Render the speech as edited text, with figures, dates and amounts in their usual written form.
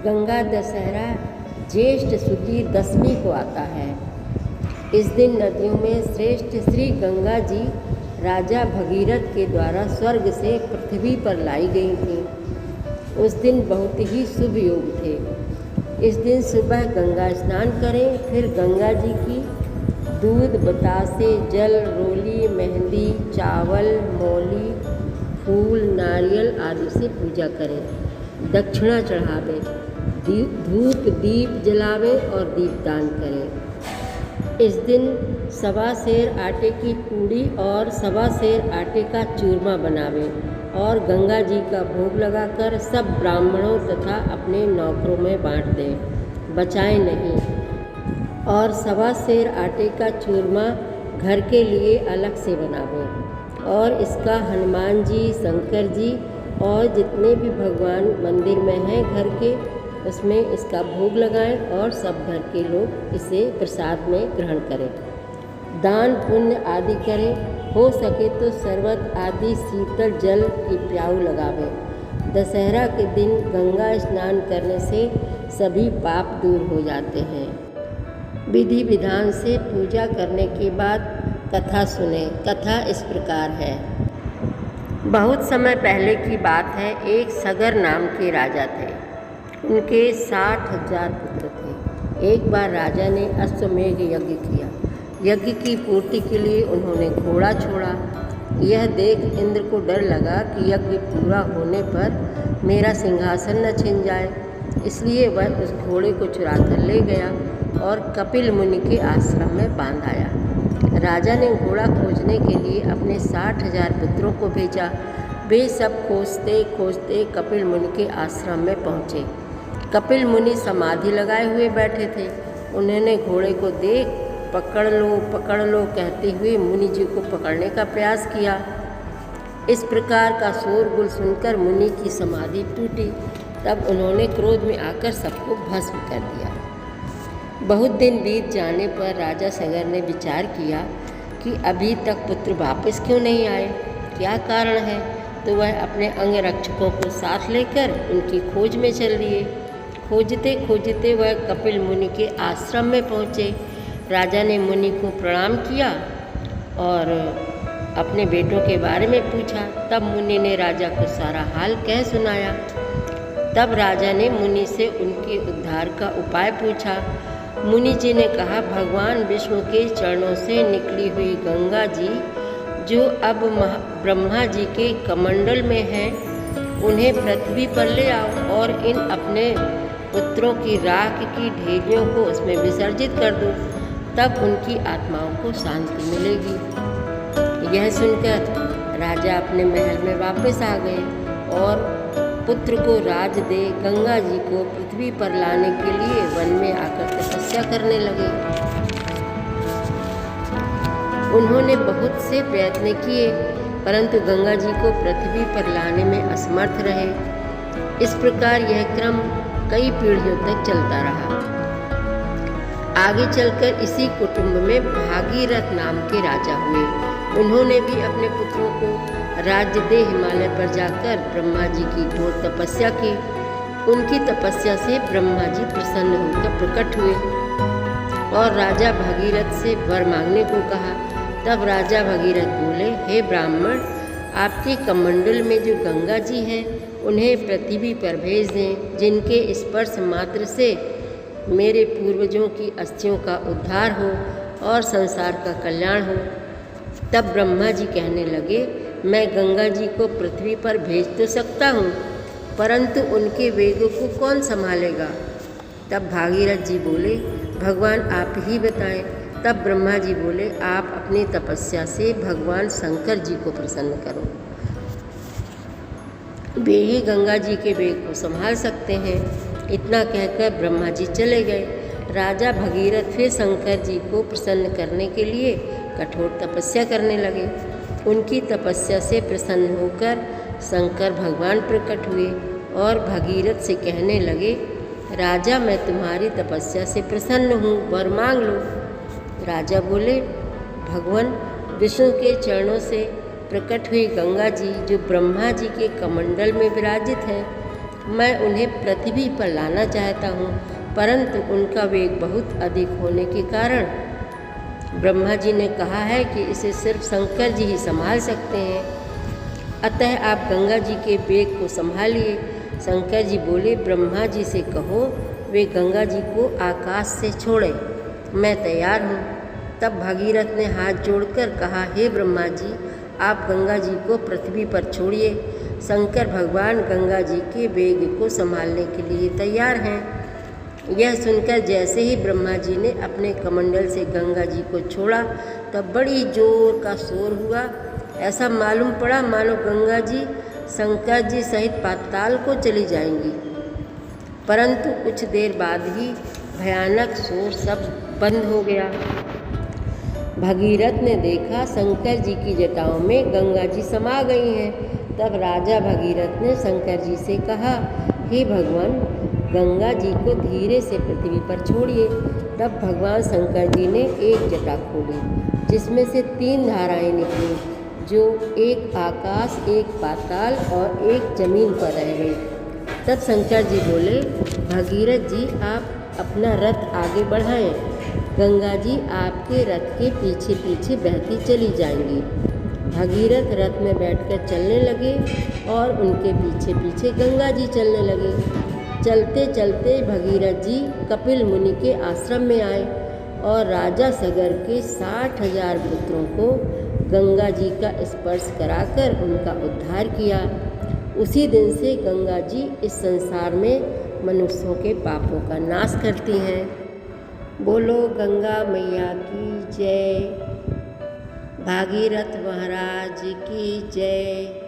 गंगा दशहरा ज्येष्ठ शुक्ल 10वीं को आता है। इस दिन नदियों में श्रेष्ठ श्री गंगा जी राजा भगीरथ के द्वारा स्वर्ग से पृथ्वी पर लाई गई थीं। उस दिन बहुत ही शुभ योग थे। इस दिन सुबह गंगा स्नान करें, फिर गंगा जी की दूध, बतासे, जल, रोली, मेहंदी, चावल, मौली, फूल, नारियल आदि से पूजा करें, दक्षिणा चढ़ावें, धूप दीप जलावें और दीपदान करें। इस दिन सवा सेर आटे की पूड़ी और सवा सेर आटे का चूरमा बनावें और गंगा जी का भोग लगाकर सब ब्राह्मणों तथा अपने नौकरों में बांट दें, बचाएं नहीं। और सवा सेर आटे का चूरमा घर के लिए अलग से बनावें और इसका हनुमान जी, शंकर जी और जितने भी भगवान मंदिर में हैं घर के, उसमें इसका भोग लगाएं और सब घर के लोग इसे प्रसाद में ग्रहण करें। दान पुण्य आदि करें, हो सके तो शरबत आदि शीतल जल की प्याऊ लगावें। दशहरा के दिन गंगा स्नान करने से सभी पाप दूर हो जाते हैं। विधि विधान से पूजा करने के बाद कथा सुने। कथा इस प्रकार है। बहुत समय पहले की बात है। एक सगर नाम के राजा थे। उनके 60,000 पुत्र थे। एक बार राजा ने अश्वमेध यज्ञ किया। यज्ञ की पूर्ति के लिए उन्होंने घोड़ा छोड़ा। यह देख इंद्र को डर लगा कि यज्ञ पूरा होने पर मेरा सिंहासन न छिन जाए, इसलिए वह उस घोड़े को चुरा कर ले गया और कपिल मुनि के आश्रम में बांध आया। राजा ने घोड़ा खोजने के लिए अपने 60,000 पुत्रों को भेजा। वे सब खोजते खोजते कपिल मुनि के आश्रम में पहुँचे। कपिल मुनि समाधि लगाए हुए बैठे थे। उन्होंने घोड़े को देख पकड़ लो कहते हुए मुनि जी को पकड़ने का प्रयास किया। इस प्रकार का शोरगुल सुनकर मुनि की समाधि टूटी। तब उन्होंने क्रोध में आकर सबको भस्म कर दिया। बहुत दिन बीत जाने पर राजा सगर ने विचार किया कि अभी तक पुत्र वापस क्यों नहीं आए, क्या कारण है। तो वह अपने अंगरक्षकों को साथ लेकर उनकी खोज में चल दिए। खोजते खोजते वह कपिल मुनि के आश्रम में पहुँचे। राजा ने मुनि को प्रणाम किया और अपने बेटों के बारे में पूछा। तब मुनि ने राजा को सारा हाल कह सुनाया। तब राजा ने मुनि से उनके उद्धार का उपाय पूछा। मुनि जी ने कहा, भगवान विष्णु के चरणों से निकली हुई गंगा जी जो अब ब्रह्मा जी के कमंडल में है, उन्हें पृथ्वी पर ले आओ और इन अपने पुत्रों की राख की ढेरियों को उसमें विसर्जित कर दो, तब उनकी आत्माओं को शांति मिलेगी। यह सुनकर राजा अपने महल में वापस आ गए और पुत्र को राज दे गंगा जी को पृथ्वी पर लाने के लिए वन में आकर तपस्या करने लगे। उन्होंने बहुत से प्रयत्न किए, परंतु गंगा जी को पृथ्वी पर लाने में असमर्थ रहे। इस प्रकार यह क्रम कई पीढ़ियों तक चलता रहा। आगे चलकर इसी कुटुंब में भागीरथ नाम के राजा हुए। उन्होंने भी अपने पुत्रों को राज्य दे हिमालय पर जाकर ब्रह्मा जी की घोर तपस्या की। उनकी तपस्या से ब्रह्मा जी प्रसन्न होकर प्रकट हुए और राजा भगीरथ से वर मांगने को कहा। तब राजा भगीरथ बोले, हे ब्राह्मण, आपके कमंडल में जो गंगा जी हैं, उन्हें पृथ्वी पर भेज दें, जिनके स्पर्श मात्र से मेरे पूर्वजों की अस्थियों का उद्धार हो और संसार का कल्याण हो। तब ब्रह्मा जी कहने लगे, मैं गंगा जी को पृथ्वी पर भेज तो सकता हूँ, परंतु उनके वेगों को कौन संभालेगा। तब भागीरथ जी बोले, भगवान आप ही बताएं। तब ब्रह्मा जी बोले, आप अपनी तपस्या से भगवान शंकर जी को प्रसन्न करो, वे ही गंगा जी के वेग को संभाल सकते हैं। इतना कहकर ब्रह्मा जी चले गए। राजा भगीरथ फिर शंकर जी को प्रसन्न करने के लिए कठोर तपस्या करने लगे। उनकी तपस्या से प्रसन्न होकर शंकर भगवान प्रकट हुए और भगीरथ से कहने लगे, राजा, मैं तुम्हारी तपस्या से प्रसन्न हूँ, वर मांग लो। राजा बोले, भगवान विष्णु के चरणों से प्रकट हुई गंगा जी जो ब्रह्मा जी के कमंडल में विराजित है, मैं उन्हें पृथ्वी पर लाना चाहता हूँ, परंतु उनका वेग बहुत अधिक होने के कारण ब्रह्मा जी ने कहा है कि इसे सिर्फ शंकर जी ही संभाल सकते हैं। अतः आप गंगा जी के वेग को संभालिए। शंकर जी बोले, ब्रह्मा जी से कहो वे गंगा जी को आकाश से छोड़ें, मैं तैयार हूँ। तब भगीरथ ने हाथ जोड़कर कहा, हे ब्रह्मा जी, आप गंगा जी को पृथ्वी पर छोड़िए। शंकर भगवान गंगा जी के वेग को संभालने के लिए तैयार हैं। यह सुनकर जैसे ही ब्रह्मा जी ने अपने कमंडल से गंगा जी को छोड़ा, तब बड़ी जोर का शोर हुआ। ऐसा मालूम पड़ा मानो गंगा जी शंकर जी सहित पाताल को चली जाएंगी। परंतु कुछ देर बाद ही भयानक शोर सब बंद हो गया। भगीरथ ने देखा शंकर जी की जटाओं में गंगा जी समा गई हैं। तब राजा भगीरथ ने शंकर जी से कहा, हे भगवान, गंगा जी को धीरे से पृथ्वी पर छोड़िए। तब भगवान शंकर जी ने एक जटा खोली, जिसमें से 3 धाराएं निकली, जो एक आकाश, एक पाताल और एक जमीन पर रह गई। तब शंकर जी बोले, भगीरथ जी, आप अपना रथ आगे बढ़ाएं। गंगा जी आपके रथ के पीछे पीछे बहती चली जाएंगी। भगीरथ रथ में बैठकर चलने लगे और उनके पीछे पीछे गंगा जी चलने लगे। चलते चलते भगीरथ जी कपिल मुनि के आश्रम में आए और राजा सगर के 60,000 पुत्रों को गंगा जी का स्पर्श कराकर उनका उद्धार किया। उसी दिन से गंगा जी इस संसार में मनुष्यों के पापों का नाश करती हैं। बोलो गंगा मैया की जय, भागीरथ महाराज की जय।